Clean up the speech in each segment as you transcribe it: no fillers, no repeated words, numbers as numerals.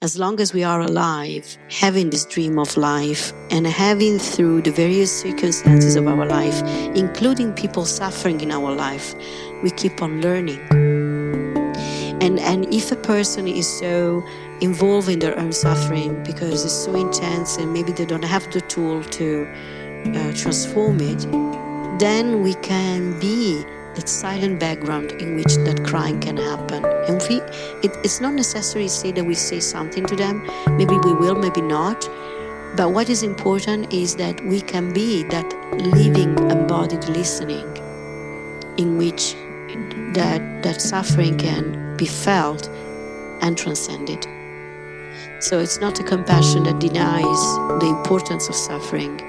as long as we are alive, having this dream of life and having through the various circumstances of our life, including people suffering in our life, we keep on learning. And if a person is so involved in their own suffering because it's so intense and maybe they don't have the tool to transform it, then we can be that silent background in which that crying can happen. And it's not necessary to say that we say something to them. Maybe we will, maybe not. But what is important is that we can be that living, embodied listening in which that suffering can be felt and transcended. So it's not a compassion that denies the importance of suffering.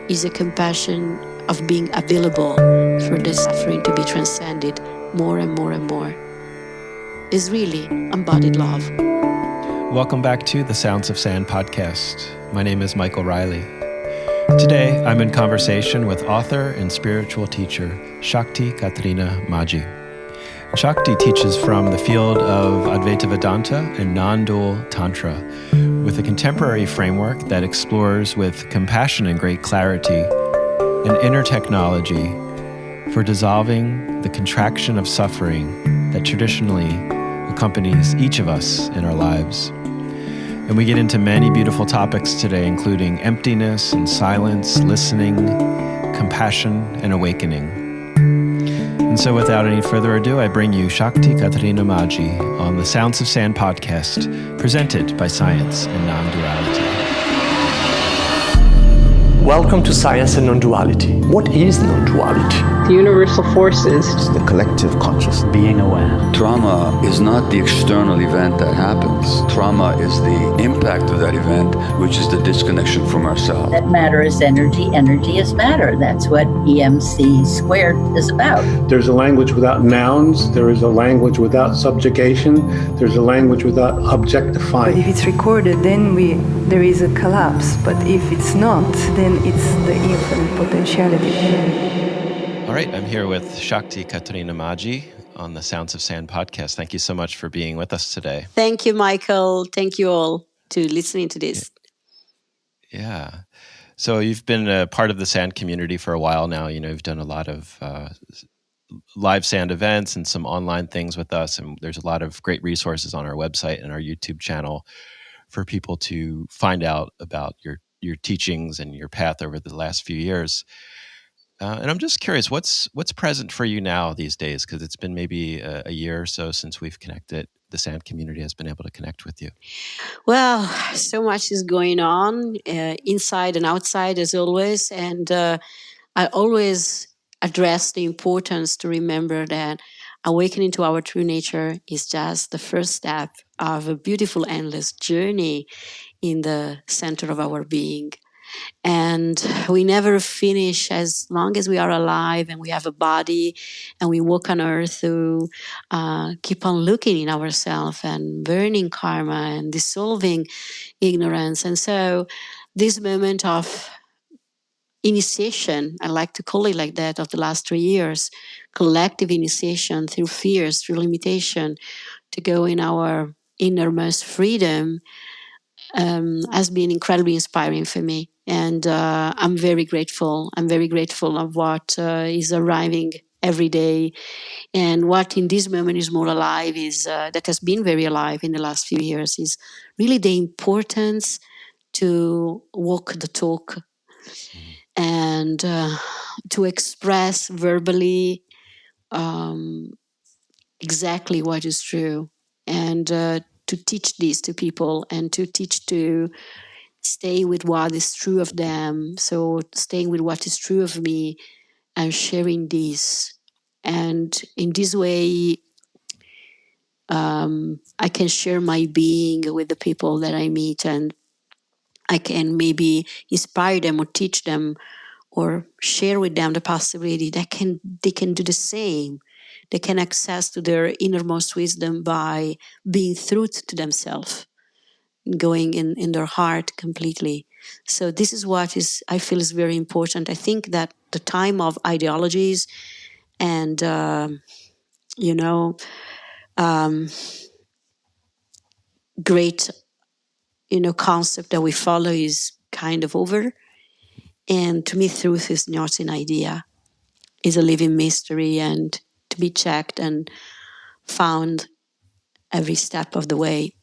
It's a compassion of being available for the suffering to be transcended more and more and more. It's really embodied love. Welcome back to the Sounds of Sand podcast. My name is Michael Riley. Today, I'm in conversation with author and spiritual teacher Shakti Caterina Maggi. Shakti teaches from the field of Advaita Vedanta and Nondual Tantra with a contemporary framework that explores with compassion and great clarity an inner technology for dissolving the contraction of suffering that traditionally accompanies each of us in our lives. And we get into many beautiful topics today, including emptiness and silence, listening, compassion, and awakening. And so without any further ado, I bring you Shakti Caterina Maggi on the Sounds of Sand podcast, presented by Science and Nonduality. Welcome to Science and Nonduality. What is non-duality? The universal forces. It's the collective consciousness. Being aware. Trauma is not the external event that happens. Trauma is the impact of that event, which is the disconnection from ourselves. That matter is energy, energy is matter. That's what EMC squared is about. There's a language without nouns. There is a language without subjugation. There's a language without objectifying. But if it's recorded, then there is a collapse. But if it's not, then it's the infinite potentiality. All right, I'm here with Shakti Caterina Maggi on the Sounds of Sand podcast. Thank you so much for being with us today. Thank you, Michael. Thank you all to listening to this. Yeah. So you've been a part of the sand community for a while now. You know, you've done a lot of live sand events and some online things with us. And there's a lot of great resources on our website and our YouTube channel for people to find out about your teachings and your path over the last few years. And I'm just curious, what's present for you now these days? Because it's been maybe a year or so since we've connected. The sand community has been able to connect with you. Well, so much is going on inside and outside as always. And I always address the importance to remember that awakening to our true nature is just the first step of a beautiful, endless journey in the center of our being. And we never finish as long as we are alive and we have a body and we walk on earth to keep on looking in ourselves and burning karma and dissolving ignorance. And so this moment of initiation, I like to call it like that, of the last 3 years, collective initiation through fears, through limitation, to go in our innermost freedom, has been incredibly inspiring for me. And I'm very grateful. I'm very grateful of what is arriving every day. And what in this moment is more alive is, that has been very alive in the last few years, is really the importance to walk the talk and to express verbally exactly what is true. And to teach this to people and to teach to stay with what is true of them. So staying with what is true of me and sharing this. And in this way, I can share my being with the people that I meet, and I can maybe inspire them or teach them or share with them the possibility that they can do the same. They can access to their innermost wisdom by being true to themselves, going in their heart completely. So this is what I feel is very important. I think that the time of ideologies and great concept that we follow is kind of over. And to me, truth is not an idea, it's a living mystery and to be checked and found every step of the way.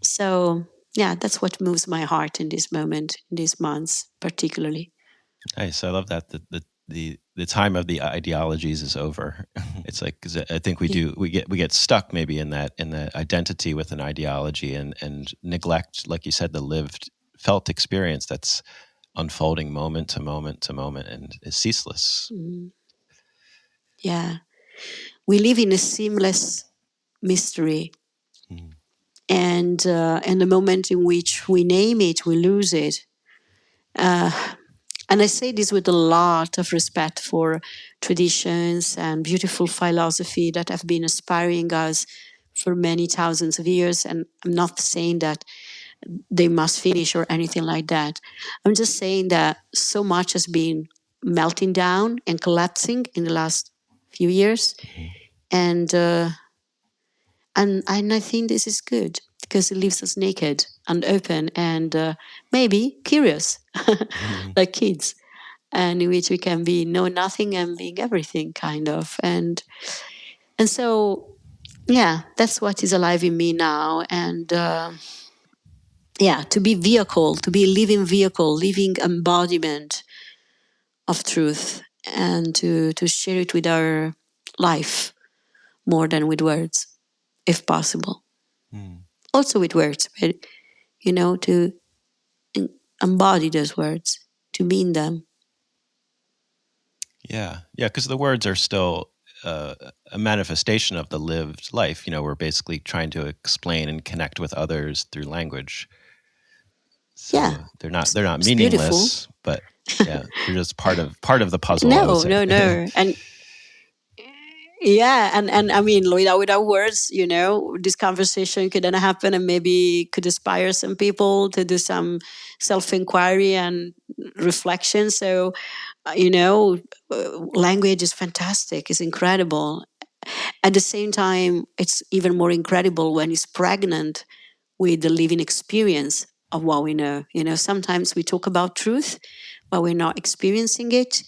So, yeah, that's what moves my heart in this moment, in these months, particularly. Nice. I love that the time of the ideologies is over. It's like, 'cause I think we get stuck maybe in that identity with an ideology and neglect, like you said, the lived felt experience that's unfolding moment to moment to moment and is ceaseless. Mm. Yeah. We live in a seamless mystery. Mm. And the moment in which we name it, we lose it. And I say this with a lot of respect for traditions and beautiful philosophy that have been inspiring us for many thousands of years. And I'm not saying that they must finish or anything like that. I'm just saying that so much has been melting down and collapsing in the last few years. And I think this is good because it leaves us naked and open and maybe curious, like kids, and in which we can be know nothing and being everything, kind of. And so, yeah, that's what is alive in me now. And to be vehicle, to be a living vehicle, living embodiment of truth, and to share it with our life more than with words, if possible. Also with words, but to embody those words, to mean them. Yeah, because the words are still a manifestation of the lived life. We're basically trying to explain and connect with others through language. So Yeah, they're not it's beautiful. meaningless, but yeah, they're just part of the puzzle. I would No, say. no, and yeah, and I mean, without words, this conversation couldn't happen, and maybe could inspire some people to do some self-inquiry and reflection. So, language is fantastic; it's incredible. At the same time, it's even more incredible when it's pregnant with the living experience of what we know. Sometimes we talk about truth, but we're not experiencing it.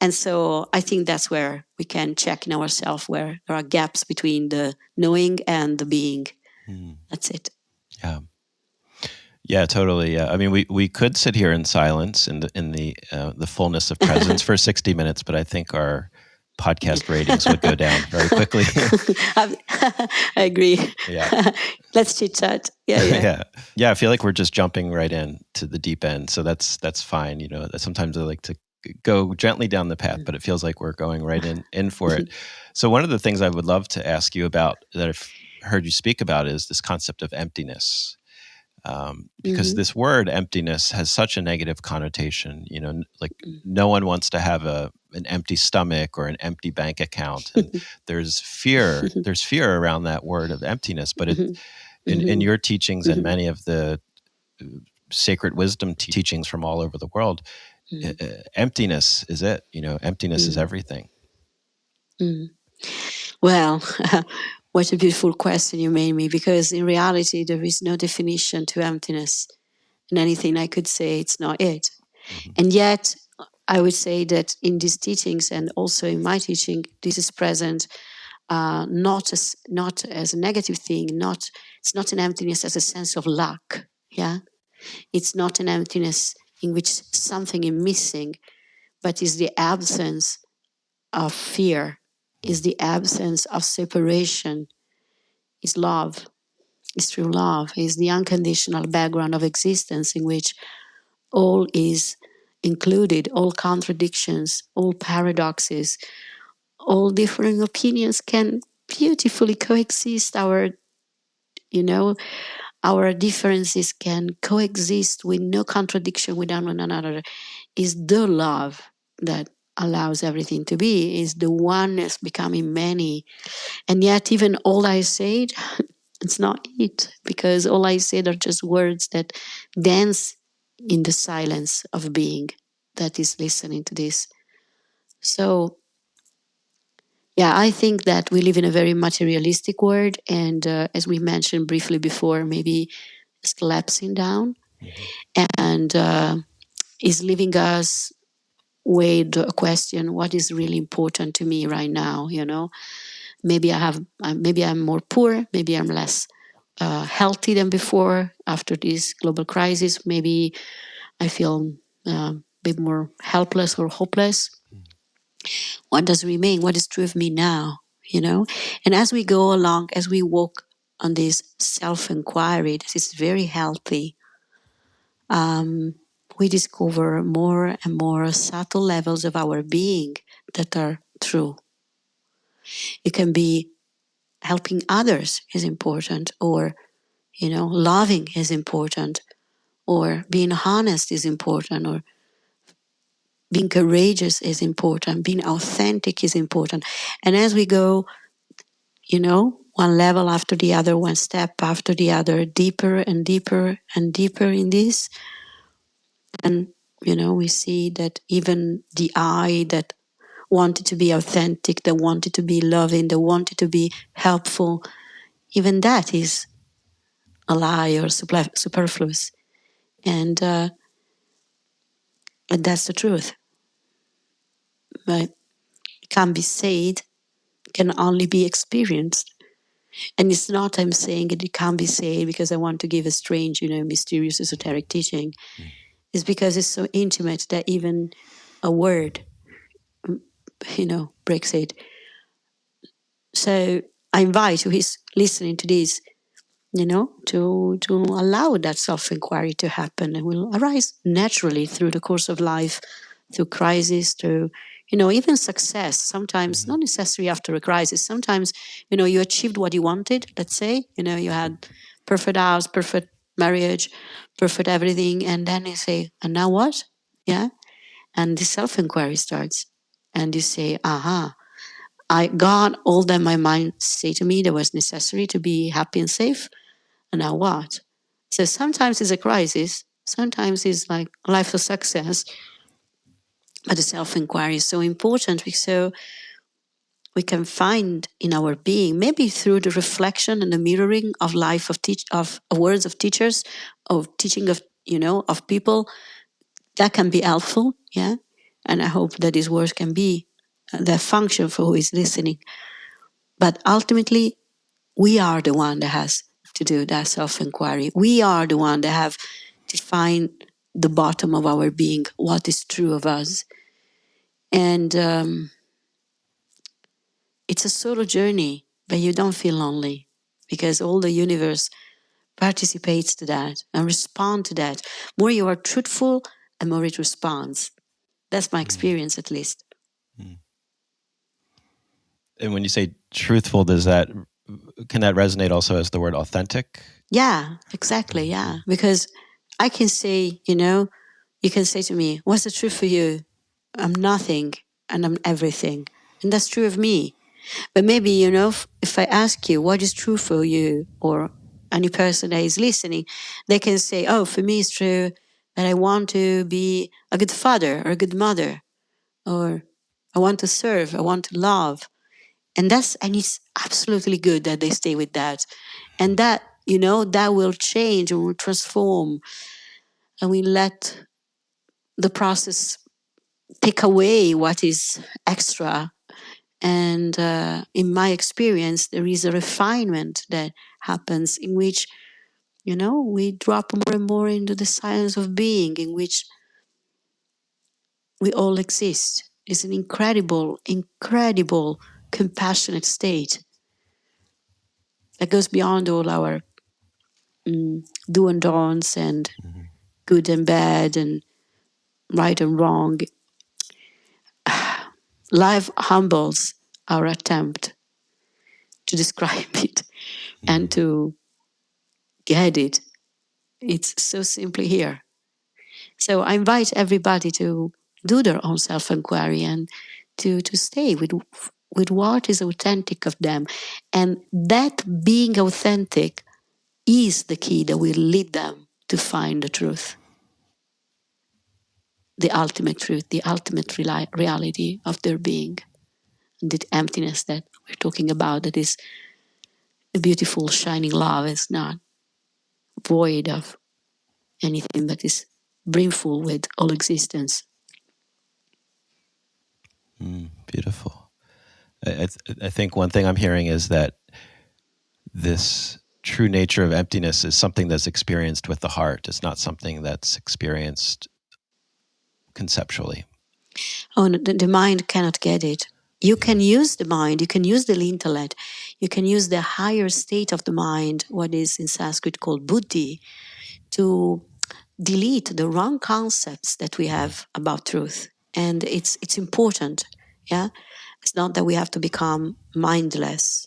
And so I think that's where we can check in ourselves where there are gaps between the knowing and the being. That's it. Yeah. Yeah, totally. Yeah. I mean, we could sit here in silence in the fullness of presence for 60 minutes, but I think our podcast ratings would go down very quickly. I agree. Yeah. Let's chit chat. Yeah. Yeah. I feel like we're just jumping right in to the deep end, so that's fine. Sometimes I like to go gently down the path, but it feels like we're going right in for it. So one of the things I would love to ask you about that I've heard you speak about is this concept of emptiness. Because this word emptiness has such a negative connotation, like no one wants to have an empty stomach or an empty bank account. And there's fear around that word of emptiness, but in your teachings and many of the sacred wisdom teachings from all over the world, emptiness is it, emptiness is everything. Well, what a beautiful question you made me, because in reality, there is no definition to emptiness. And anything I could say, it's not it. And yet, I would say that in these teachings and also in my teaching, this is present not as a negative thing. It's not an emptiness as a sense of lack. Yeah, it's not an emptiness in which something is missing, but is the absence of fear, is the absence of separation, is love, is true love, is the unconditional background of existence in which all is included, all contradictions, all paradoxes, all different opinions can beautifully coexist. Our differences can coexist with no contradiction with one another. Is the love that allows everything to be, is the oneness becoming many. And yet even all I said, it's not it, because all I said are just words that dance in the silence of being that is listening to this. So, yeah, I think that we live in a very materialistic world. And as we mentioned briefly before, maybe is collapsing down, and is leaving us with a question: what is really important to me right now? Maybe I'm more poor, maybe I'm less healthy than before after this global crisis. Maybe I feel a bit more helpless or hopeless. What does remain? What is true of me now? And as we go along, as we walk on this self-inquiry, this is very healthy. We discover more and more subtle levels of our being that are true. It can be helping others is important, or loving is important, or being honest is important, or being courageous is important, being authentic is important. And as we go, one level after the other, one step after the other, deeper and deeper and deeper in this, and we see that even the I that wanted to be authentic, that wanted to be loving, that wanted to be helpful, even that is a lie or superfluous. And that's the truth. But it can't be said, can only be experienced. And it's not I'm saying it can't be said because I want to give a strange, mysterious esoteric teaching. It's because it's so intimate that even a word, breaks it. So I invite who is listening to this, to allow that self-inquiry to happen. It will arise naturally through the course of life, through crisis, through, even success. Sometimes not necessarily after a crisis. Sometimes, you achieved what you wanted. Let's say, you had perfect house, perfect marriage, perfect everything. And then you say, and now what? Yeah. And the self-inquiry starts. And you say, I got all that my mind said to me that was necessary to be happy and safe. And now what? So sometimes it's a crisis. Sometimes it's like life of success. But the self-inquiry is so important because we can find in our being, maybe through the reflection and the mirroring of life of words of teachers, of teaching of of people, that can be helpful. Yeah, and I hope that these words can be the function for who is listening. But ultimately, we are the one that has to do that self-inquiry. We are the one that have to find the bottom of our being, what is true of us. And it's a solo journey, but you don't feel lonely because all the universe participates to that and responds to that. More you are truthful, and more it responds. That's my experience, at least. And when you say truthful, can that resonate also as the word authentic? Yeah, exactly. Yeah, because I can say, you can say to me, what's the truth for you? I'm nothing and I'm everything. And that's true of me. But maybe, if I ask you what is true for you, or any person that is listening, they can say, oh, for me it's true that I want to be a good father or a good mother, or I want to serve, I want to love. And it's absolutely good that they stay with that. And that, that will change and will transform. And we let the process take away what is extra. And in my experience, there is a refinement that happens in which, we drop more and more into the silence of being, in which we all exist. It's an incredible, incredible, compassionate state that goes beyond all our do and don'ts and good and bad and right and wrong. Life humbles our attempt to describe it and to get it. It's so simply here. So I invite everybody to do their own self-inquiry and to stay with what is authentic of them. And that being authentic is the key that will lead them to find the truth, the ultimate truth, the ultimate reality of their being. And the emptiness that we're talking about, that is a beautiful, shining love, is not void of anything that is brimful with all existence. Beautiful. I think one thing I'm hearing is that this true nature of emptiness is something that's experienced with the heart. It's not something that's experienced conceptually. Oh, no, the mind cannot get it. You can use the mind, you can use the intellect, you can use the higher state of the mind, what is in Sanskrit called buddhi, to delete the wrong concepts that we have about truth. And it's important. Yeah, it's not that we have to become mindless.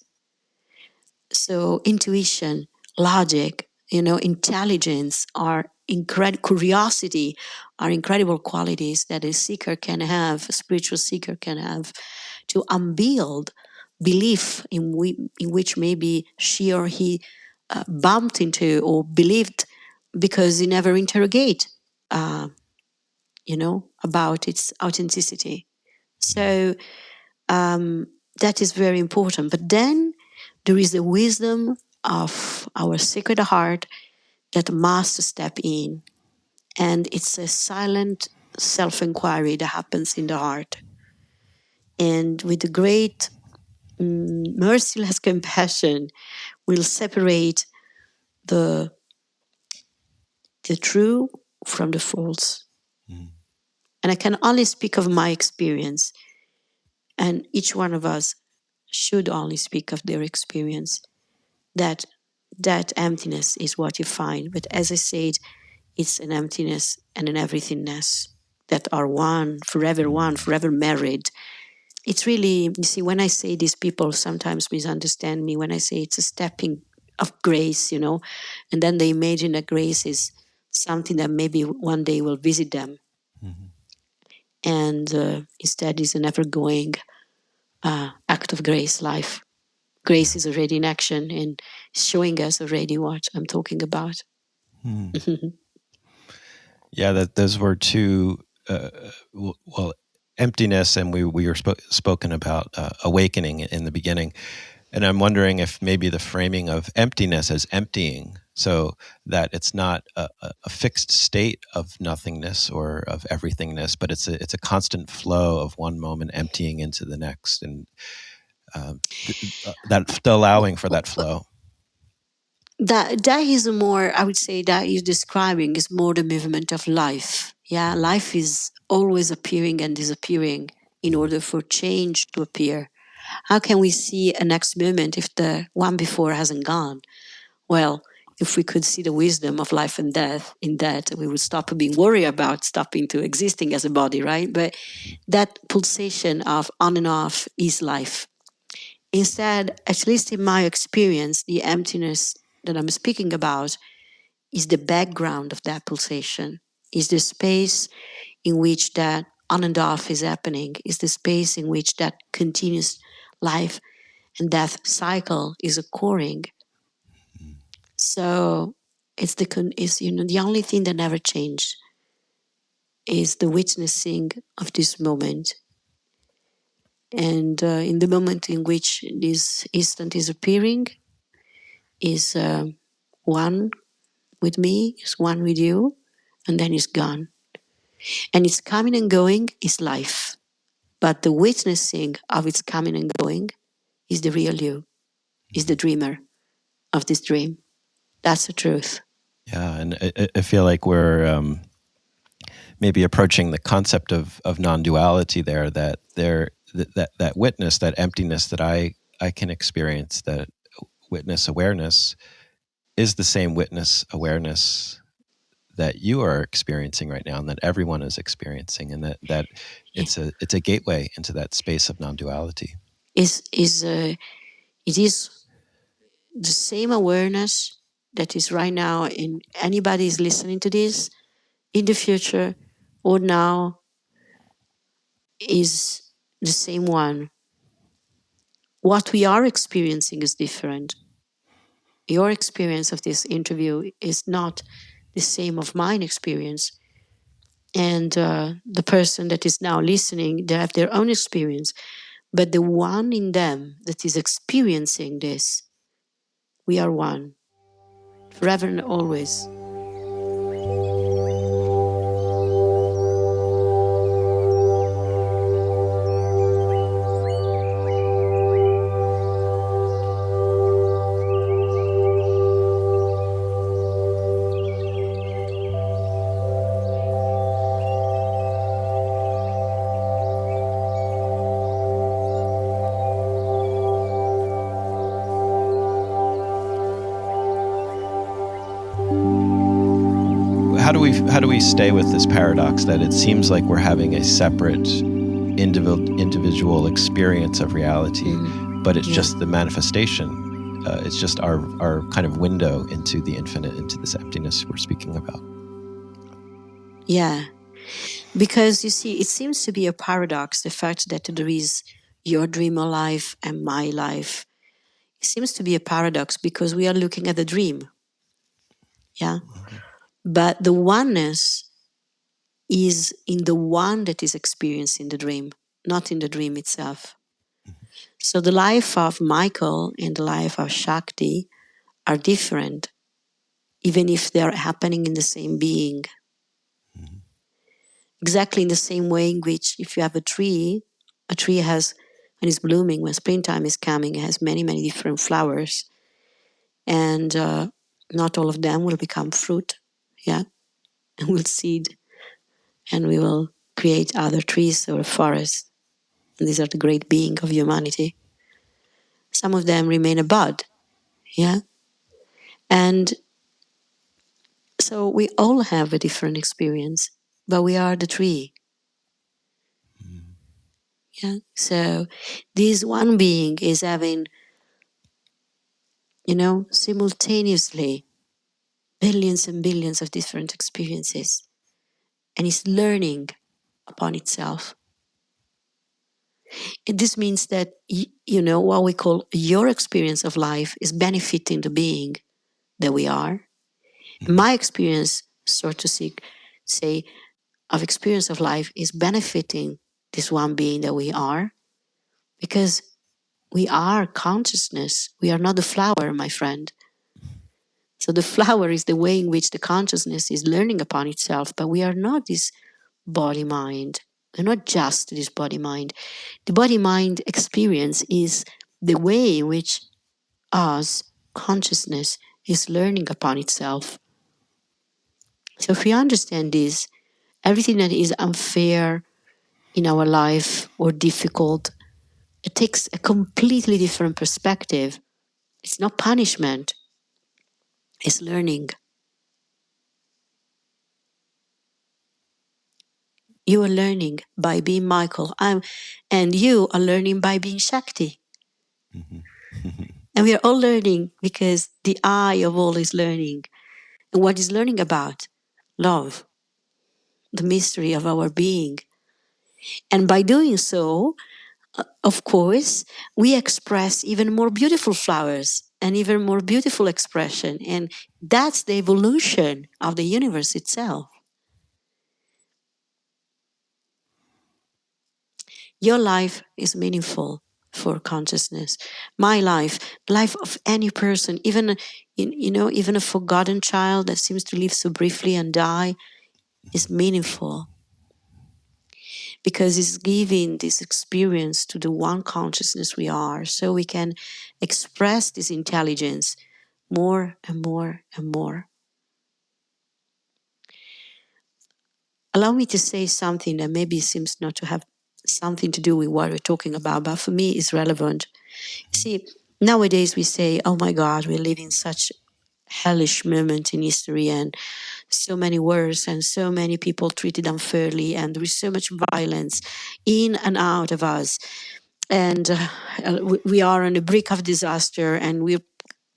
So intuition, logic, intelligence are curiosity are incredible qualities that a seeker can have, a spiritual seeker can have, to unbuild belief in which maybe she or he bumped into or believed because he never interrogate, about its authenticity. So that is very important. But then there is the wisdom of our sacred heart that must step in. And it's a silent self-inquiry that happens in the heart. And with the great merciless compassion, will separate the true from the false. And I can only speak of my experience. And each one of us should only speak of their experience. That emptiness is what you find. But as I said, it's an emptiness and an everythingness that are one, forever married. It's really, you see, when I say this, people sometimes misunderstand me when I say it's a stepping of grace, and then they imagine that grace is something that maybe one day will visit them. And instead is an ever-going act of grace life. Grace is already in action and showing us already what I'm talking about. Yeah, that those were two. Emptiness, and we were spoken about awakening in the beginning, and I'm wondering if maybe the framing of emptiness as emptying, so that it's not a fixed state of nothingness or of everythingness, but it's a constant flow of one moment emptying into the next, and that allowing for that flow. That is more, I would say, that you're describing is more the movement of life. Yeah, life is always appearing and disappearing in order for change to appear. How can we see a next moment if the one before hasn't gone? Well, if we could see the wisdom of life and death in that, we would stop being worried about stopping to existing as a body, right? But that pulsation of on and off is life. Instead, at least in my experience, the emptiness that I'm speaking about is the background of that pulsation, is the space in which that on and off is happening, is the space in which that continuous life and death cycle is occurring. So it's the only thing that never changed is the witnessing of this moment. And in the moment in which this instant is appearing, is one with me, is one with you, and then it's gone. And its coming and going is life. But the witnessing of its coming and going is the real you, is the dreamer of this dream. That's the truth. Yeah, and I feel like we're maybe approaching the concept of non-duality there. That witness, that emptiness that I can experience, that witness awareness, is the same witness awareness that you are experiencing right now, and that everyone is experiencing, and that it's a gateway into that space of non-duality. It is the same awareness that is right now in anybody is listening to this, in the future or now, is the same one. What we are experiencing is different. Your experience of this interview is not the same of mine experience. And the person that is now listening, they have their own experience. But the one in them that is experiencing this, we are one. forever and always. How do we stay with this paradox that it seems like we're having a separate individual experience of reality, but it's just the manifestation. It's just our kind of window into the infinite, into this emptiness we're speaking about. Yeah. Because you see, it seems to be a paradox, the fact that there is your dream life and my life. It seems to be a paradox because we are looking at the dream. Yeah. But the oneness is in the one that is experiencing the dream, not in the dream itself. So the life of Michael and the life of Shakti are different, even if they are happening in the same being. Exactly in the same way in which if you have a tree has, when it's blooming, when springtime is coming, it has many, many different flowers. And not all of them will become fruit, yeah, and will seed, and we will create other trees or forests. And these are the great being of humanity. Some of them remain a bud, yeah. And so we all have a different experience, but we are the tree. Yeah. So this one being is having, simultaneously billions and billions of different experiences, and is learning upon itself. And this means that, what we call your experience of life is benefiting the being that we are. My experience, so to say, of experience of life is benefiting this one being that we are, because we are consciousness. We are not the flower, my friend. So the flower is the way in which the consciousness is learning upon itself, but we are not this body-mind. We're not just this body-mind. The body-mind experience is the way in which us, consciousness, is learning upon itself. So if we understand this, everything that is unfair in our life or difficult, it takes a completely different perspective. It's not punishment, it's learning. You are learning by being Michael, and you are learning by being Shakti. And we are all learning because the eye of all is learning. And what is learning about? Love, the mystery of our being. And by doing so, of course, we express even more beautiful flowers and even more beautiful expression. And that's the evolution of the universe itself. Your life is meaningful for consciousness. My life, the life of any person, even a forgotten child that seems to live so briefly and die, is meaningful because it's giving this experience to the one consciousness we are, so we can express this intelligence more and more and more. Allow me to say something that maybe seems not to have something to do with what we're talking about, but for me is relevant. See, nowadays we say, oh my God, we're living such hellish moment in history, and so many wars and so many people treated unfairly, and there is so much violence in and out of us. And we are on the brink of disaster, and we're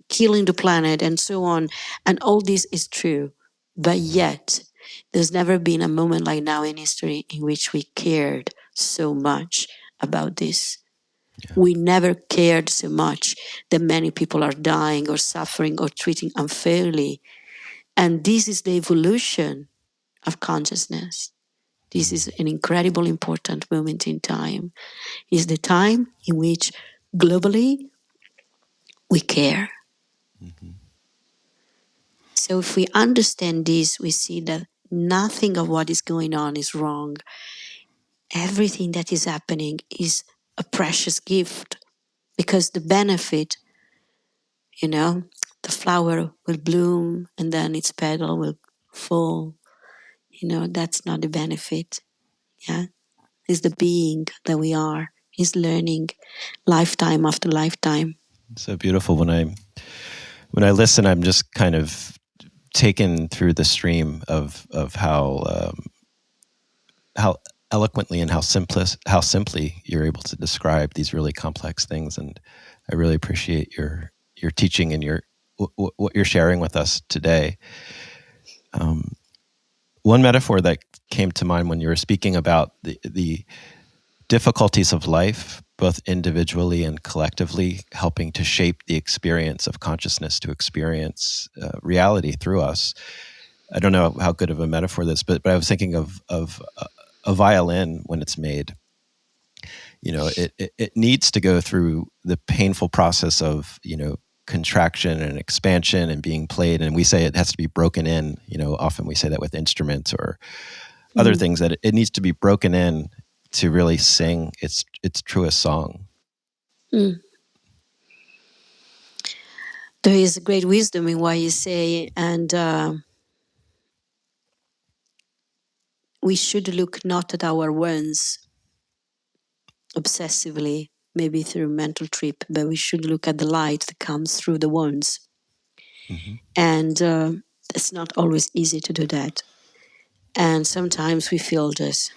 killing the planet and so on. And all this is true. But yet, there's never been a moment like now in history in which we cared so much about this. Yeah. We never cared so much that many people are dying or suffering or treating unfairly. And this is the evolution of consciousness. This is an incredible, important moment in time. It's the time in which globally we care. So if we understand this, we see that nothing of what is going on is wrong. Everything that is happening is a precious gift, because the benefit, the flower will bloom and then its petal will fall. That's not the benefit. Yeah. It's the being that we are. Is learning lifetime after lifetime. It's so beautiful. When I listen, I'm just kind of taken through the stream of how eloquently and how simply you're able to describe these really complex things. And I really appreciate your teaching and what you're sharing with us today. One metaphor that came to mind when you were speaking about the difficulties of life, both individually and collectively, helping to shape the experience of consciousness to experience reality through us. I don't know how good of a metaphor this, but I was thinking of a violin when it's made. It needs to go through the painful process of contraction and expansion and being played, and we say it has to be broken in. Often we say that with instruments or other things, that it needs to be broken in to really sing its truest song. There is great wisdom in what you say, and we should look not at our wounds obsessively, maybe through mental trip, but we should look at the light that comes through the wounds. Mm-hmm. And it's not always easy to do that. And sometimes we feel this,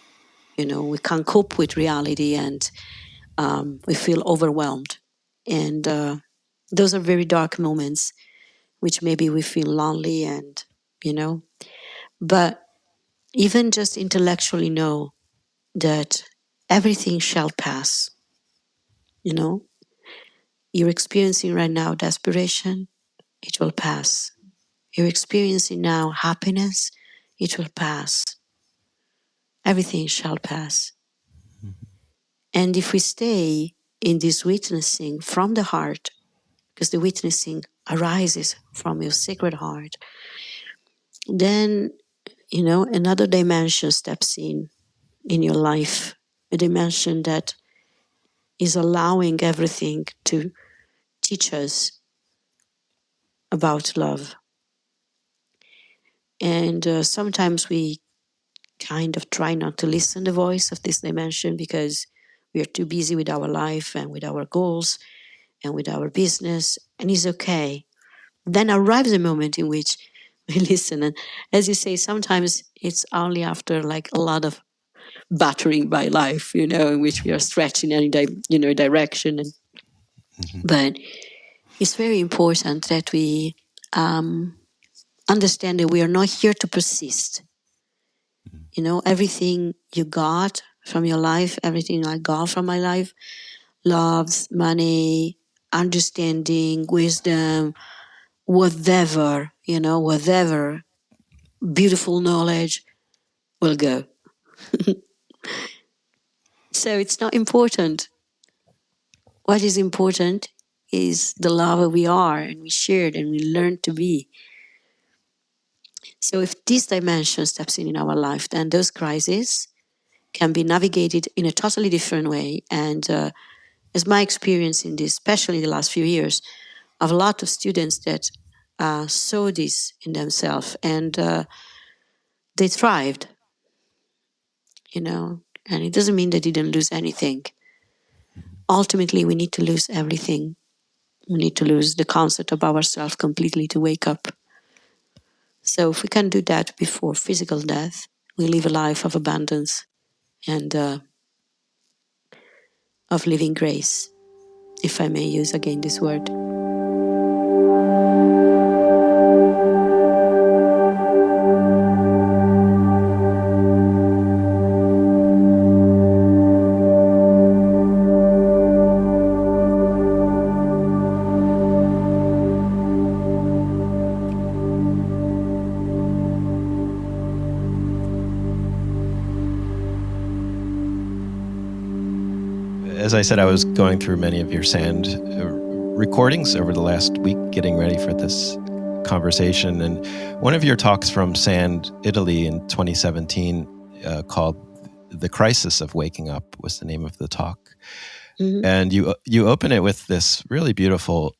we can't cope with reality, and we feel overwhelmed. And those are very dark moments, which maybe we feel lonely and, but even just intellectually know that everything shall pass. You're experiencing right now desperation, it will pass. You're experiencing now happiness, it will pass. Everything shall pass. Mm-hmm. And if we stay in this witnessing from the heart, because the witnessing arises from your sacred heart, then, another dimension steps in your life, a dimension that is allowing everything to teach us about love. And sometimes we kind of try not to listen to the voice of this dimension because we are too busy with our life and with our goals and with our business, and it's okay. Then arrives a moment in which we listen, and as you say, sometimes it's only after like a lot of battering by life, in which we are stretching any direction. And but it's very important that we understand that we are not here to persist. Everything you got from your life, everything I got from my life, loves, money, understanding, wisdom, whatever, whatever beautiful knowledge will go. So it's not important. What is important is the love we are and we shared and we learn to be. So if this dimension steps in our life, then those crises can be navigated in a totally different way. And as my experience in this, especially the last few years, of a lot of students that saw this in themselves and they thrived, and it doesn't mean they didn't lose anything. Ultimately, we need to lose everything. We need to lose the concept of ourselves completely to wake up. So if we can do that before physical death, we live a life of abundance and of living grace, if I may use again this word. As I said, I was going through many of your sand recordings over the last week, getting ready for this conversation. And one of your talks from Sand, Italy in 2017 called The Crisis of Waking Up was the name of the talk. Mm-hmm. And you open it with this really beautiful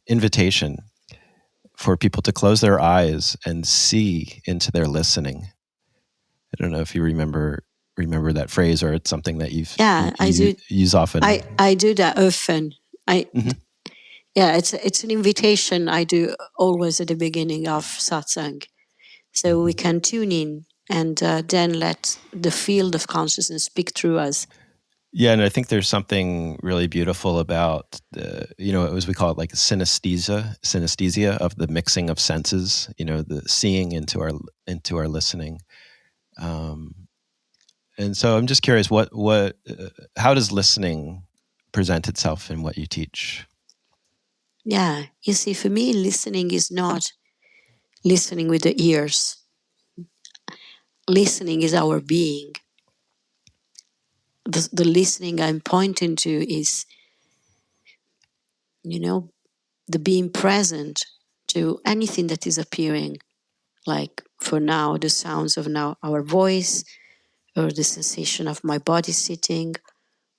invitation for people to close their eyes and see into their listening. I don't know if you remember that phrase, or it's something that you use often. I do that often. Mm-hmm. Yeah, it's an invitation I do always at the beginning of satsang, so we can tune in and then let the field of consciousness speak through us. Yeah, and I think there's something really beautiful about as we call it, like synesthesia of the mixing of senses. The seeing into our listening. And so I'm just curious, how does listening present itself in what you teach? Yeah, you see, for me, listening is not listening with the ears. Listening is our being. The listening I'm pointing to is, the being present to anything that is appearing. Like for now, the sounds of now our voice, or the sensation of my body sitting,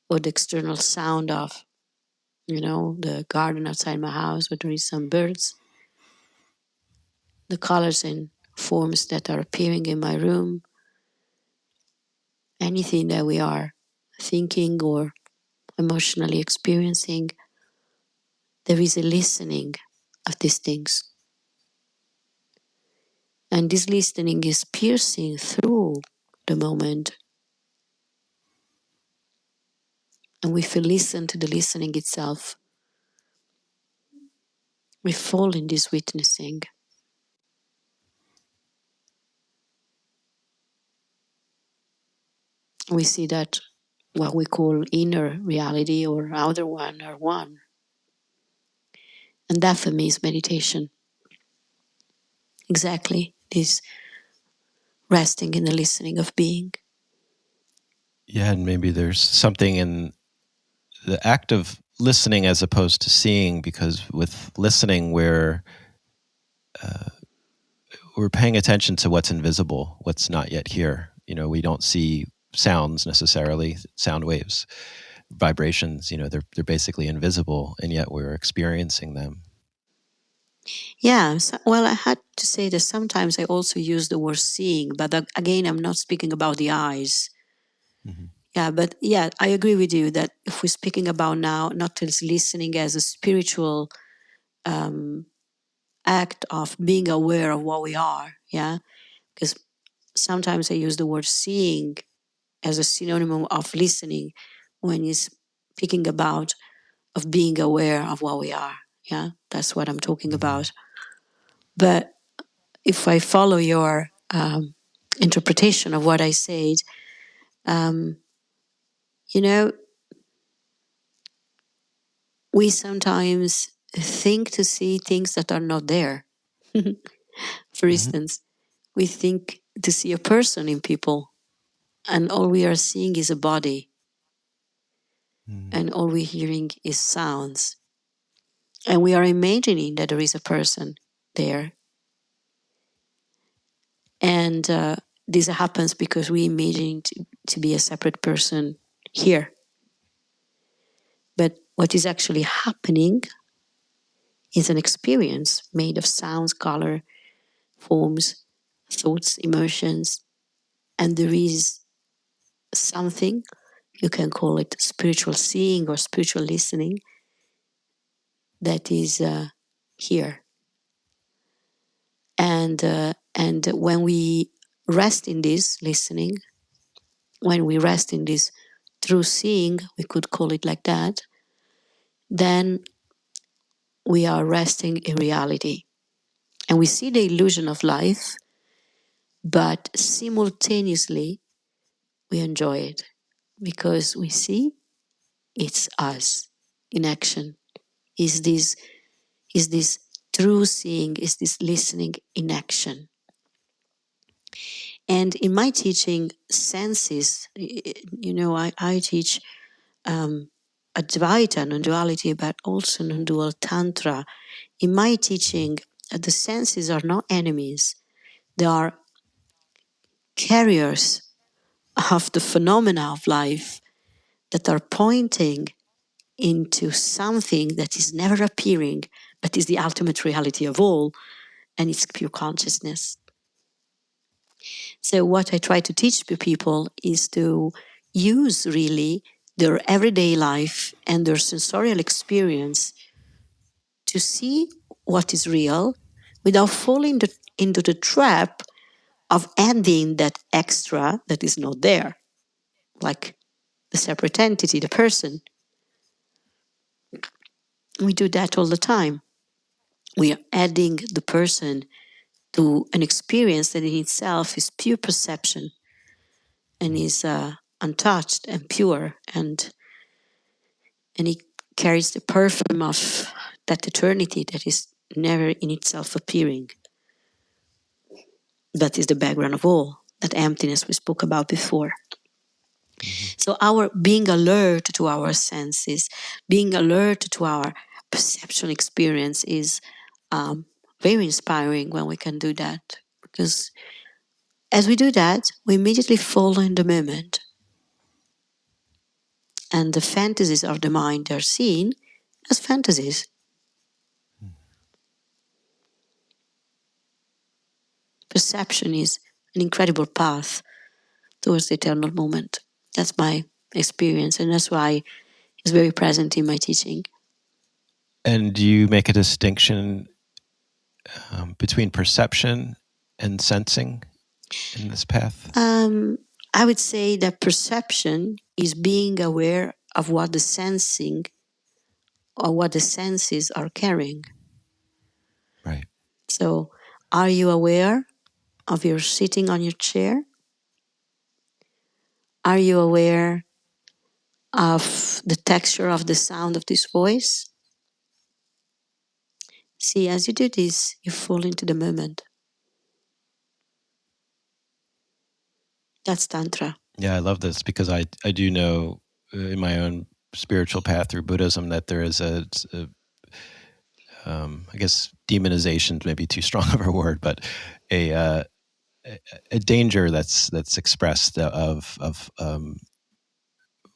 or the external sound of, the garden outside my house where there is some birds, the colors and forms that are appearing in my room, anything that we are thinking or emotionally experiencing, there is a listening of these things. And this listening is piercing through the moment. And if we listen to the listening itself, we fall in this witnessing. We see that what we call inner reality or outer one are one. And that for me is meditation. Exactly this resting in the listening of being. Yeah, and maybe there's something in the act of listening as opposed to seeing, because with listening we're paying attention to what's invisible, what's not yet here. We don't see sounds necessarily, sound waves, vibrations. They're basically invisible, and yet we're experiencing them. Yeah, well, I had to say that sometimes I also use the word seeing, but again, I'm not speaking about the eyes. Mm-hmm. Yeah, but yeah, I agree with you that if we're speaking about now, not as listening as a spiritual act of being aware of what we are, yeah, because sometimes I use the word seeing as a synonym of listening when you're speaking about of being aware of what we are, yeah, that's what I'm talking about. But if I follow your interpretation of what I said, we sometimes think to see things that are not there. For instance, we think to see a person in people, and all we are seeing is a body, and all we're hearing is sounds. And we are imagining that there is a person there. And this happens because we imagine to be a separate person here. But what is actually happening is an experience made of sounds, color, forms, thoughts, emotions. And there is something, you can call it spiritual seeing or spiritual listening, that is here. And when we rest in this listening, when we rest in this true seeing, we could call it like that, then we are resting in reality. And we see the illusion of life, but simultaneously we enjoy it because we see it's us in action. Is this true seeing, is this listening in action. And in my teaching, senses, I teach Advaita, Nonduality, but also Nondual Tantra in my teaching, the senses are not enemies. They are carriers of the phenomena of life that are pointing into something that is never appearing, but is the ultimate reality of all, and it's pure consciousness. So what I try to teach to people is to use really their everyday life and their sensorial experience to see what is real without falling into the trap of adding that extra that is not there, like the separate entity, the person. We do that all the time. We are adding the person to an experience that in itself is pure perception and is untouched and pure, and it carries the perfume of that eternity that is never in itself appearing. That is the background of all, that emptiness we spoke about before. So our being alert to our senses, being alert to our perceptual experience is very inspiring when we can do that. Because as we do that, we immediately fall in the moment. And the fantasies of the mind are seen as fantasies. Perception is an incredible path towards the eternal moment. That's my experience, and that's why it's very present in my teaching. And do you make a distinction between perception and sensing in this path? I would say that perception is being aware of what the sensing or what the senses are carrying. Right. So, are you aware of your sitting on your chair? Are you aware of the texture of the sound of this voice? See, as you do this, you fall into the moment. That's Tantra. Yeah, I love this because I do know in my own spiritual path through Buddhism that there is I guess demonization may be too strong of a word, but a danger that's expressed of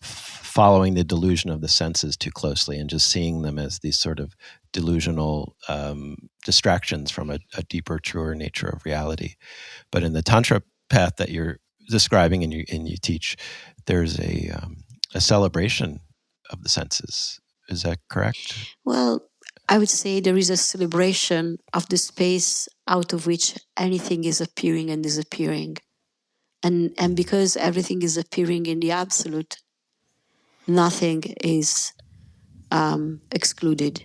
following the delusion of the senses too closely and just seeing them as these sort of delusional distractions from a deeper, truer nature of reality. But in the Tantra path that you're describing and you teach, there's a celebration of the senses. Is that correct? Well, I would say there is a celebration of the space out of which anything is appearing and disappearing. And because everything is appearing in the absolute, nothing is excluded.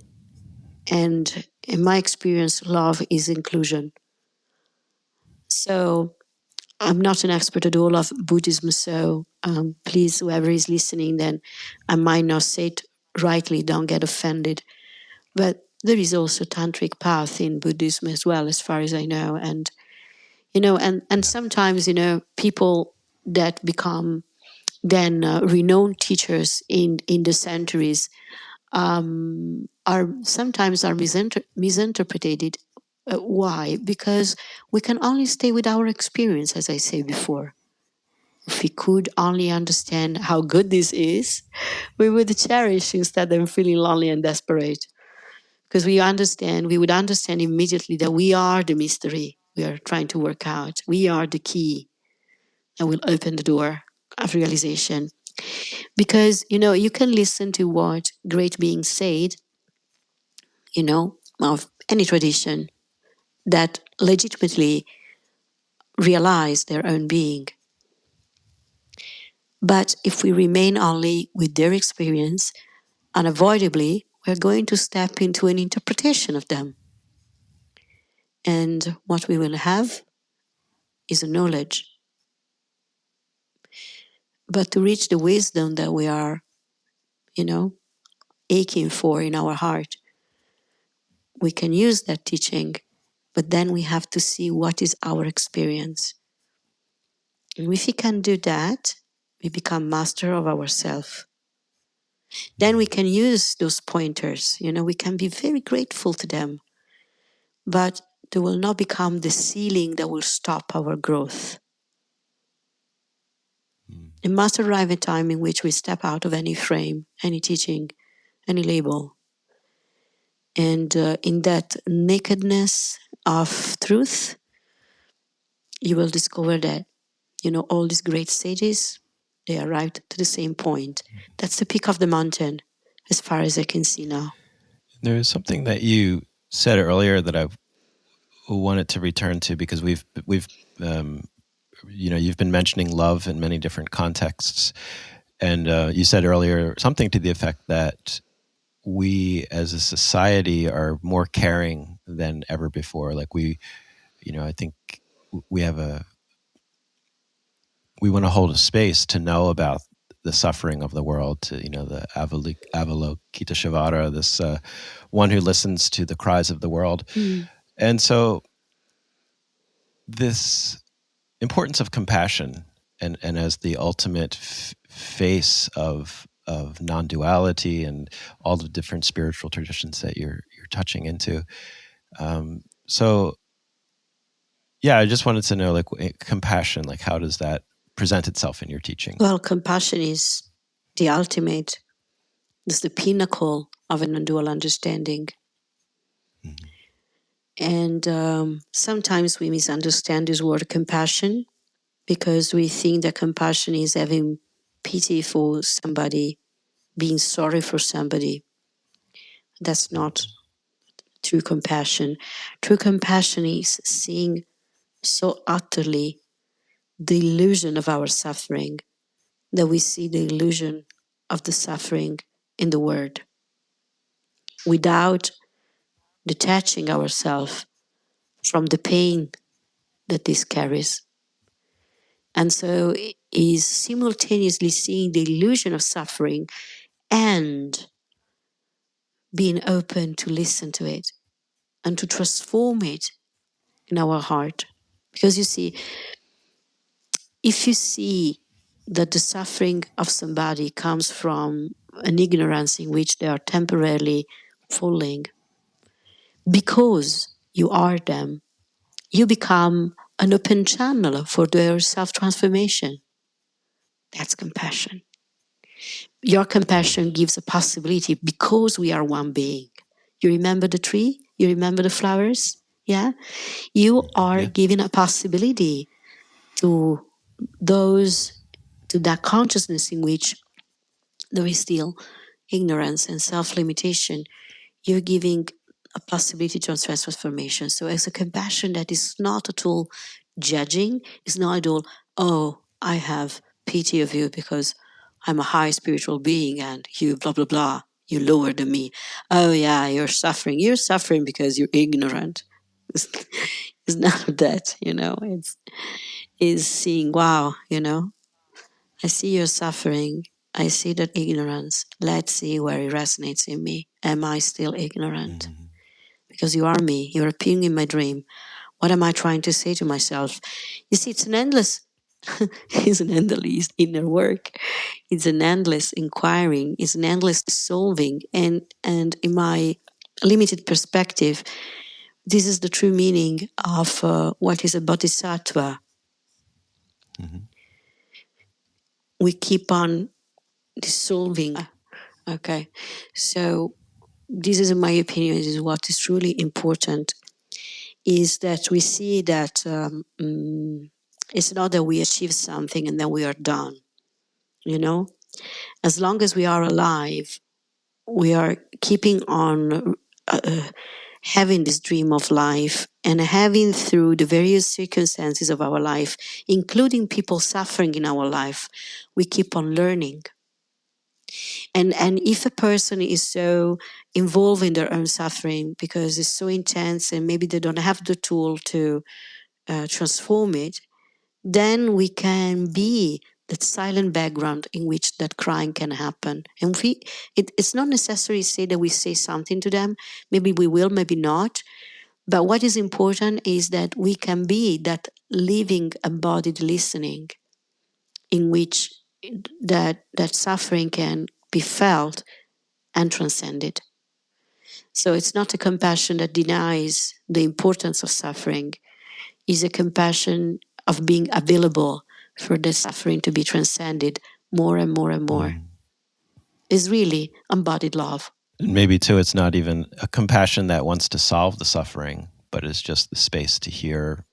And in my experience, love is inclusion. So I'm not an expert at all of Buddhism, so please, whoever is listening, then I might not say it rightly, don't get offended. But there is also tantric path in Buddhism as well, as far as I know. And, and sometimes, people that become then renowned teachers in the centuries are sometimes misinterpreted. Why? Because we can only stay with our experience, as I said before. If we could only understand how good this is, we would cherish instead of feeling lonely and desperate. Because we would understand immediately that we are the mystery we are trying to work out. We are the key that will open the door of realization. Because, you can listen to what great beings said, of any tradition that legitimately realize their own being. But if we remain only with their experience, unavoidably, we're going to step into an interpretation of them. And what we will have is a knowledge. But to reach the wisdom that we are, aching for in our heart, we can use that teaching, but then we have to see what is our experience. And if we can do that, we become master of ourselves. Then we can use those pointers, we can be very grateful to them but they will not become the ceiling that will stop our growth. It must arrive a time in which we step out of any frame, any teaching, any label. And in that nakedness of truth, you will discover that, all these great sages, they arrived to the same point. That's the peak of the mountain, as far as I can see now. There's something that you said earlier that I wanted to return to, because we've you've been mentioning love in many different contexts, and you said earlier something to the effect that we as a society are more caring than ever before. Like I think we want to hold a space to know about the suffering of the world, to, the Avalokiteshvara, this one who listens to the cries of the world. And so this importance of compassion and as the ultimate face of non-duality and all the different spiritual traditions that you're touching into. So yeah, I just wanted to know, like, compassion, like, how does that present itself in your teaching? Well, compassion is the ultimate, it's the pinnacle of a non-dual understanding. And sometimes we misunderstand this word compassion, because we think that compassion is having pity for somebody, being sorry for somebody. That's not true compassion. True compassion is seeing so utterly the illusion of our suffering that we see the illusion of the suffering in the word, without detaching ourselves from the pain that this carries. And so it is simultaneously seeing the illusion of suffering and being open to listen to it and to transform it in our heart. Because you see, if you see that the suffering of somebody comes from an ignorance in which they are temporarily falling, because you are them, you become an open channel for their self-transformation. That's compassion. Your compassion gives a possibility, because we are one being. You remember the tree? You remember the flowers? Yeah? You are giving a possibility to those, to that consciousness in which there is still ignorance and self-limitation. You're giving a possibility to transformation. So as a compassion that is not at all judging, is not at all, oh, I have pity of you because I'm a high spiritual being and you blah, blah, blah, you lower than me. Oh yeah, you're suffering. You're suffering because you're ignorant. It's none of that, It's seeing, wow, I see your suffering. I see that ignorance. Let's see where it resonates in me. Am I still ignorant? Because you are me. You're appearing in my dream. What am I trying to say to myself? You see, it's an endless inner work. It's an endless inquiring. It's an endless solving. And in my limited perspective, this is the true meaning of what is a bodhisattva. We keep on dissolving. Okay, so this is, in my opinion, is what is truly important, is that we see that it's not that we achieve something and then we are done. As long as we are alive, we are keeping on having this dream of life, and having, through the various circumstances of our life, including people suffering in our life, we keep on learning. And if a person is so involved in their own suffering because it's so intense and maybe they don't have the tool to transform it, then we can be that silent background in which that crying can happen. And it's not necessary to say that we say something to them. Maybe we will, maybe not. But what is important is that we can be that living, embodied listening in which that suffering can be felt and transcended. So it's not a compassion that denies the importance of suffering. It's a compassion of being available for the suffering to be transcended more and more and more. It's really embodied love. And maybe too, it's not even a compassion that wants to solve the suffering, but it's just the space to hear,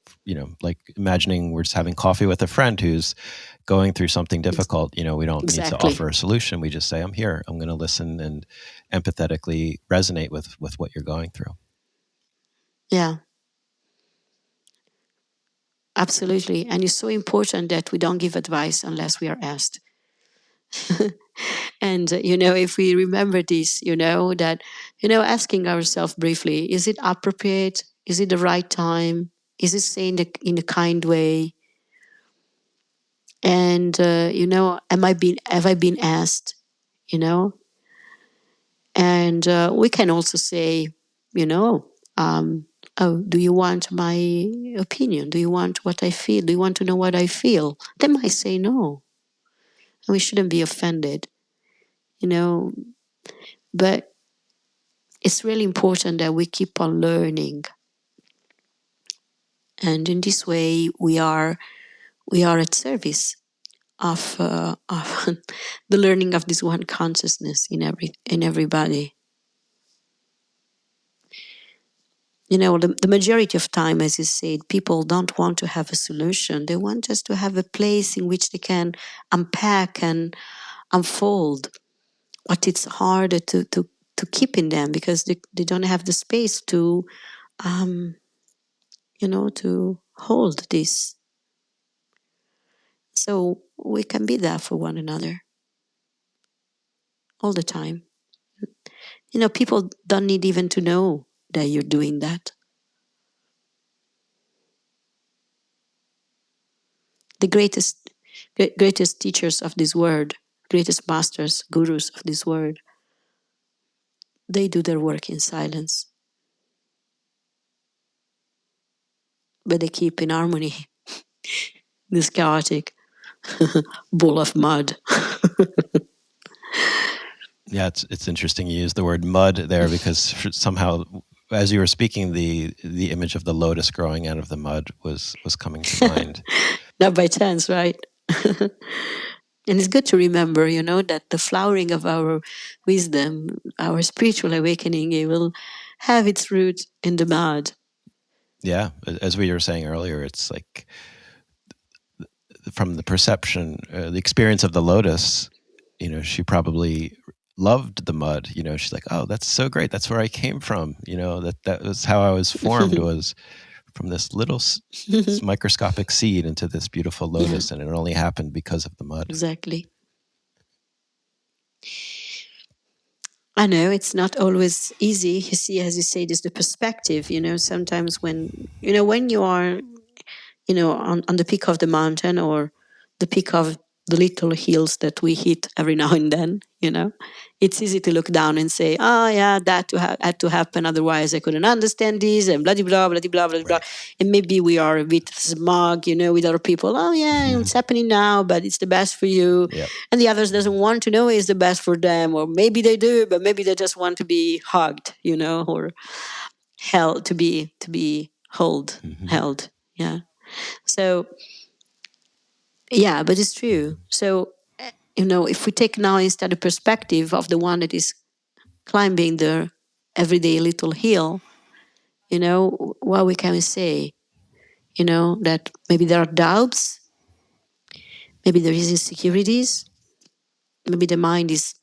like imagining we're just having coffee with a friend who's going through something difficult. We don't need to Exactly. offer a solution. We just say, I'm here. I'm going to listen and empathetically resonate with what you're going through. Yeah. Absolutely. And it's so important that we don't give advice unless we are asked. And, if we remember this, that, asking ourselves briefly, is it appropriate? Is it the right time? Is it saying in a kind way? And, have I been asked? And we can also say, oh, do you want my opinion? Do you want what I feel? Do you want to know what I feel? They might say no. And we shouldn't be offended, but it's really important that we keep on learning. And in this way, we are at service of the learning of this one consciousness in everybody. The majority of time, as you said, people don't want to have a solution. They want just to have a place in which they can unpack and unfold what it's harder to keep in them, because they don't have the space to to hold this. So we can be there for one another all the time. People don't need even to know that you're doing that. The greatest teachers of this world, greatest masters, gurus of this world, they do their work in silence. But they keep in harmony this chaotic ball of mud. Yeah, it's interesting you use the word mud there, because somehow, as you were speaking, the image of the lotus growing out of the mud was coming to mind. Not by chance, right? And it's good to remember, that the flowering of our wisdom, our spiritual awakening, it will have its root in the mud. Yeah, as we were saying earlier, it's like from the perception, the experience of the lotus, she probably loved the mud. She's like, oh, that's so great. That's where I came from. That was how I was formed, was from this little this microscopic seed into this beautiful lotus. Yeah. And it only happened because of the mud. Exactly. I know it's not always easy. You see, as you say, there's the perspective, sometimes when you are, on the peak of the mountain, or the peak of the little hills that we hit every now and then, it's easy to look down and say, oh yeah, that had to happen. Otherwise I couldn't understand this, and blah, blah, blah, blah, blah, blah. Right. And maybe we are a bit smug, with other people. Oh yeah, it's happening now, but it's the best for you. Yep. And the others doesn't want to know it's the best for them, or maybe they do, but maybe they just want to be hugged, or held, to be held. Yeah. So, yeah, but it's true. So, if we take now instead a perspective of the one that is climbing the everyday little hill, what we can say, that maybe there are doubts, maybe there is insecurities, maybe the mind is,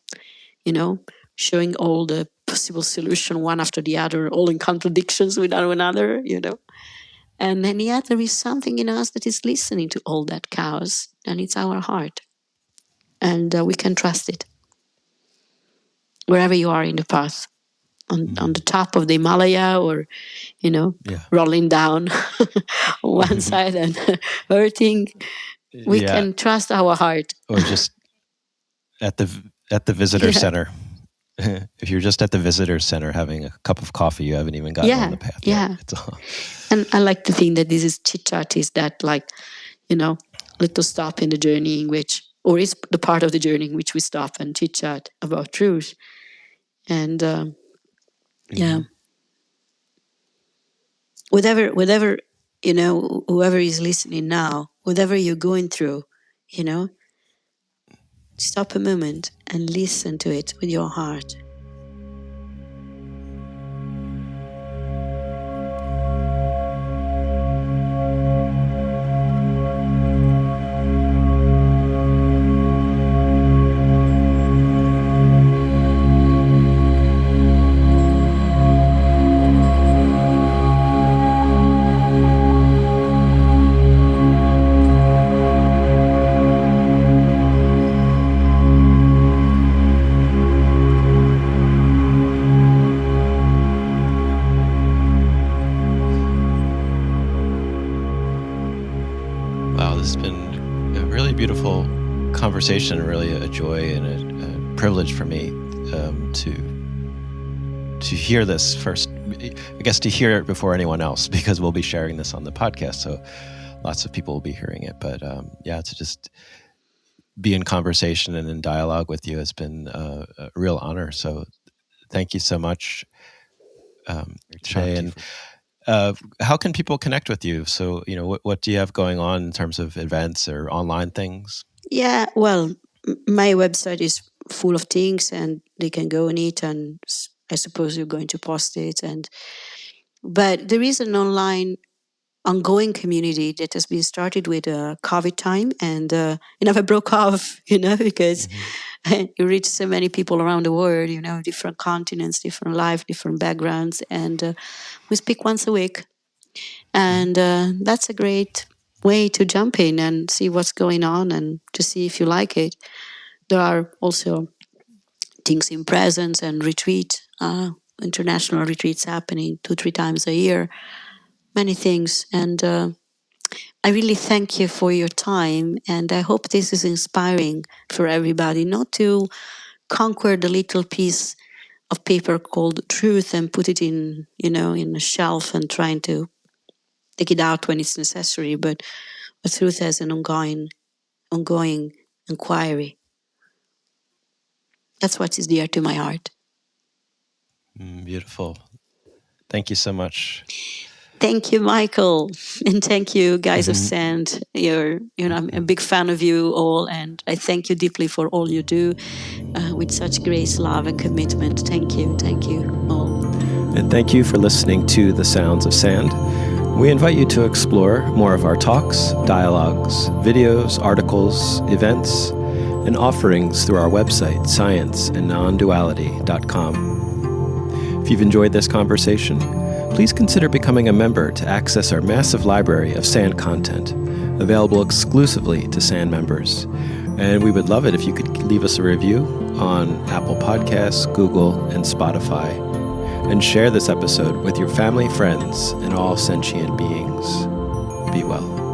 showing all the possible solution one after the other, all in contradictions with one another, And then yet there is something in us that is listening to all that chaos, and it's our heart. And we can trust it. Wherever you are in the path, on the top of the Himalaya, or, rolling down on one side and hurting, we can trust our heart. Or just at the visitor center. If you're just at the visitor center having a cup of coffee, you haven't even gotten on the path yet. And I like to think that this is chit-chat, is that little stop in the journey in which, or is the part of the journey in which we stop and chit-chat about truth. And Yeah. Whatever, whoever is listening now, whatever you're going through, stop a moment and listen to it with your heart. Wow, this has been a really beautiful conversation, really a joy and a privilege for me to hear this first. I guess to hear it before anyone else, because we'll be sharing this on the podcast, so lots of people will be hearing it. But to just be in conversation and in dialogue with you has been a real honor. So thank you so much, Shay. And how can people connect with you? So, what do you have going on in terms of events or online things? Yeah, well, my website is full of things, and they can go on it, and I suppose you're going to post it. But there is an online ongoing community that has been started with COVID time, and it never broke off, because you reach so many people around the world, different continents, different life, different backgrounds, and we speak once a week. And that's a great way to jump in and see what's going on and to see if you like it. There are also things in presence and retreat, international retreats happening 2-3 times a year, many things. And I really thank you for your time. And I hope this is inspiring for everybody, not to conquer the little piece of paper called truth and put it in a shelf and trying to take it out when it's necessary, but the truth as an ongoing inquiry. That's what is dear to my heart. Beautiful. Thank you so much. Thank you, Michael, and thank you, guys of Sand. I'm a big fan of you all, and I thank you deeply for all you do with such grace, love, and commitment. Thank you all. And thank you for listening to The Sounds of Sand. We invite you to explore more of our talks, dialogues, videos, articles, events, and offerings through our website, scienceandnonduality.com. If you've enjoyed this conversation, please consider becoming a member to access our massive library of Sand content, available exclusively to Sand members. And we would love it if you could leave us a review on Apple Podcasts, Google, and Spotify. And share this episode with your family, friends, and all sentient beings. Be well.